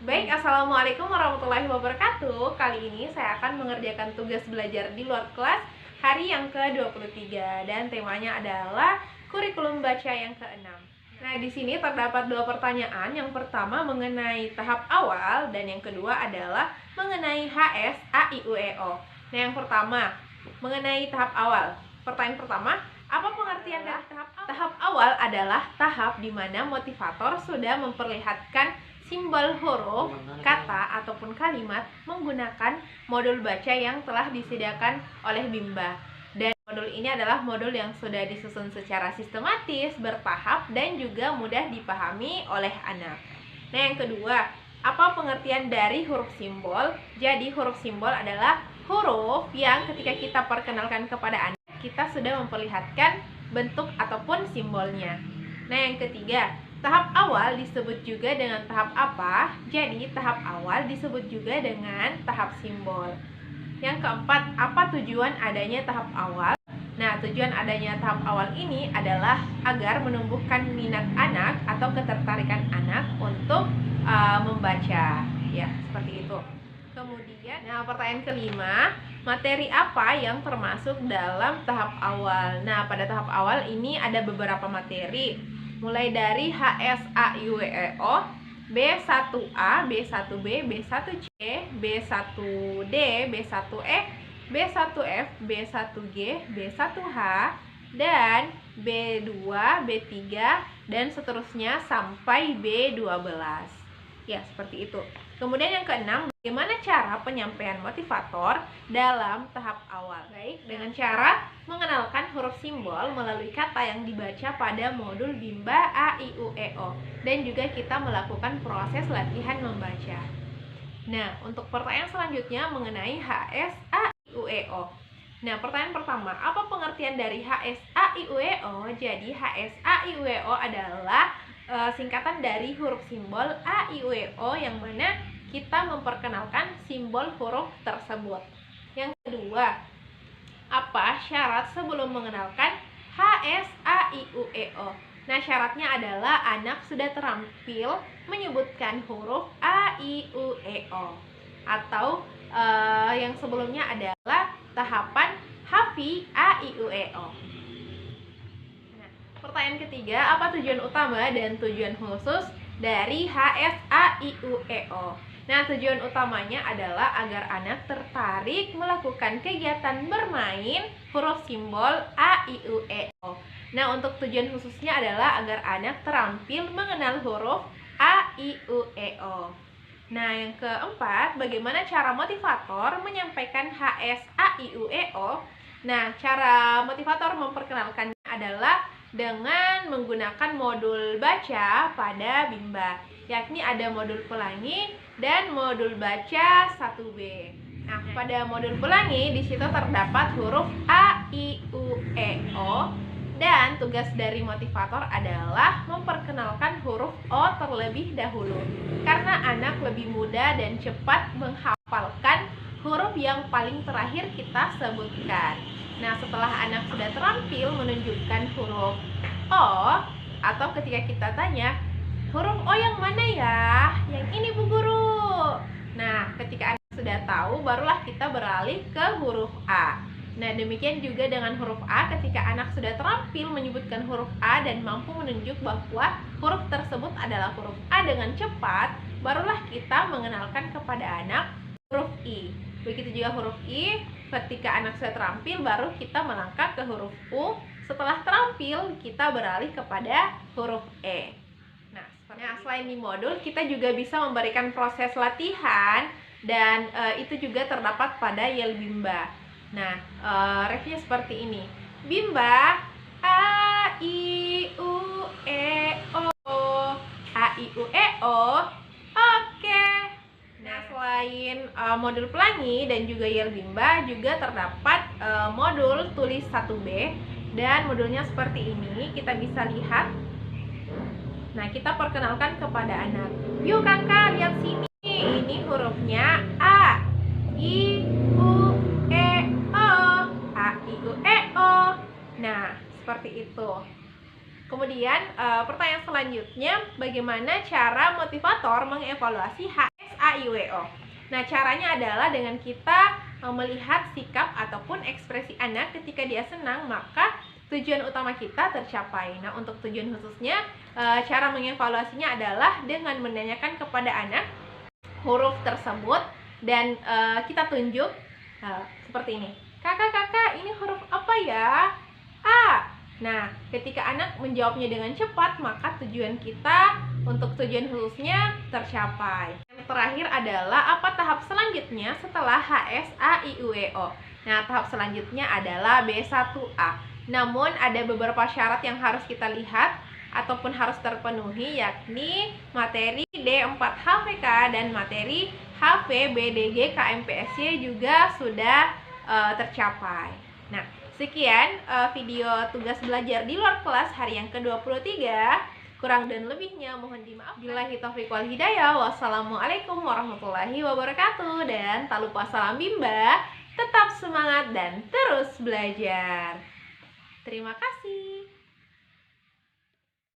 Baik, Assalamualaikum warahmatullahi wabarakatuh. Kali ini saya akan mengerjakan tugas belajar di luar kelas hari yang ke-23 dan temanya adalah kurikulum baca yang ke-6. Nah, di sini terdapat dua pertanyaan. Yang pertama mengenai tahap awal dan yang kedua adalah mengenai HS AIUEO. Nah, yang pertama mengenai tahap awal. Pertanyaan pertama, apa pengertian dari tahap awal? Tahap awal adalah tahap di mana motivator sudah memperlihatkan simbol huruf, kata, ataupun kalimat menggunakan modul baca yang telah disediakan oleh Bimba. Dan modul ini adalah modul yang sudah disusun secara sistematis, bertahap, dan juga mudah dipahami oleh anak. Nah, yang kedua, apa pengertian dari huruf simbol? Jadi, huruf simbol adalah huruf yang ketika kita perkenalkan kepada anak, kita sudah memperlihatkan bentuk ataupun simbolnya. Nah, yang ketiga, tahap awal disebut juga dengan tahap apa? Jadi, tahap awal disebut juga dengan tahap simbol. Yang keempat, apa tujuan adanya tahap awal? Nah, tujuan adanya tahap awal ini adalah agar menumbuhkan minat anak atau ketertarikan anak untuk membaca. Ya, seperti itu. Kemudian, pertanyaan kelima, materi apa yang termasuk dalam tahap awal? Nah, pada tahap awal ini ada beberapa materi. Mulai dari HSAIUEO, B1A, B1B, B1C, B1D, B1E, B1F, B1G, B1H, dan B2, B3, dan seterusnya sampai B12. Ya, seperti itu. Kemudian yang keenam, bagaimana cara penyampaian motivator dalam tahap awal? Baik, dengan cara mengenalkan huruf simbol melalui kata yang dibaca pada modul Bimba AIUEO, dan juga kita melakukan proses latihan membaca. Nah, untuk pertanyaan selanjutnya mengenai HSAIUEO. Nah, pertanyaan pertama, apa pengertian dari HSAIUEO? Jadi, HSAIUEO adalah singkatan dari huruf simbol AIUEO, yang mana kita memperkenalkan simbol huruf tersebut. Yang kedua, apa syarat sebelum mengenalkan HSAIUEO? Nah, syaratnya adalah anak sudah terampil menyebutkan huruf AIUEO, atau yang sebelumnya adalah tahapan hafi AIUEO. Pertanyaan ketiga, apa tujuan utama dan tujuan khusus dari HSAIUEO? Nah, tujuan utamanya adalah agar anak tertarik melakukan kegiatan bermain huruf simbol AIUEO. Nah, untuk tujuan khususnya adalah agar anak terampil mengenal huruf AIUEO. Nah, yang keempat, bagaimana cara motivator menyampaikan HSAIUEO? Nah, cara motivator memperkenalkannya adalah dengan menggunakan modul baca pada Bimba, yakni ada modul pelangi dan modul baca 1B. Nah, pada modul pelangi di situ terdapat huruf A, I, U, E, O, dan tugas dari motivator adalah memperkenalkan huruf O terlebih dahulu, karena anak lebih mudah dan cepat menghafalkan huruf yang paling terakhir kita sebutkan. Nah, setelah anak sudah terampil menunjukkan huruf O, atau ketika kita tanya, huruf O yang mana ya? Yang ini, Bu Guru. Nah, ketika anak sudah tahu, barulah kita beralih ke huruf A. Nah, demikian juga dengan huruf A, ketika anak sudah terampil menyebutkan huruf A dan mampu menunjuk bahwa huruf tersebut adalah huruf A dengan cepat, barulah kita mengenalkan kepada anak huruf I. Begitu juga huruf I, ketika anak sudah terampil, baru kita melangkah ke huruf U. Setelah terampil, kita beralih kepada huruf E. Nah, selain di modul, kita juga bisa memberikan proses latihan, dan itu juga terdapat pada Yel Bimba. Nah, reviewnya seperti ini. Bimba, A, I, U, E, O. A, I, U, E, O. Oke. Nah, selain modul pelangi dan juga Yel Bimba, juga terdapat modul tulis 1B, dan modulnya seperti ini. Kita bisa lihat. Nah, kita perkenalkan kepada anak. Yuk kakak, lihat sini. Ini hurufnya A, I, U, E, O. A, I, U, E, O. Nah, seperti itu. Kemudian pertanyaan selanjutnya, bagaimana cara motivator mengevaluasi HS A-I-U-E-O. Nah, caranya adalah dengan kita melihat sikap ataupun ekspresi anak ketika dia senang, maka tujuan utama kita tercapai. Nah, untuk tujuan khususnya, cara mengevaluasinya adalah dengan menanyakan kepada anak huruf tersebut dan kita tunjuk seperti ini. Kakak, ini huruf apa ya? A. Nah, ketika anak menjawabnya dengan cepat, maka tujuan kita untuk tujuan khususnya tercapai. Yang terakhir adalah apa tahap selanjutnya setelah HSAIUEO. Nah, tahap selanjutnya adalah B1A. Namun ada beberapa syarat yang harus kita lihat ataupun harus terpenuhi, yakni materi D4HVK dan materi HVBDG KMPSY juga sudah tercapai. Nah, sekian video tugas belajar di luar kelas hari yang ke-23. Kurang dan lebihnya mohon dimaafkan. Billahi taufiq wal hidayah. Wassalamualaikum warahmatullahi wabarakatuh. Dan tak lupa salam bimba. Tetap semangat dan terus belajar. Terima kasih.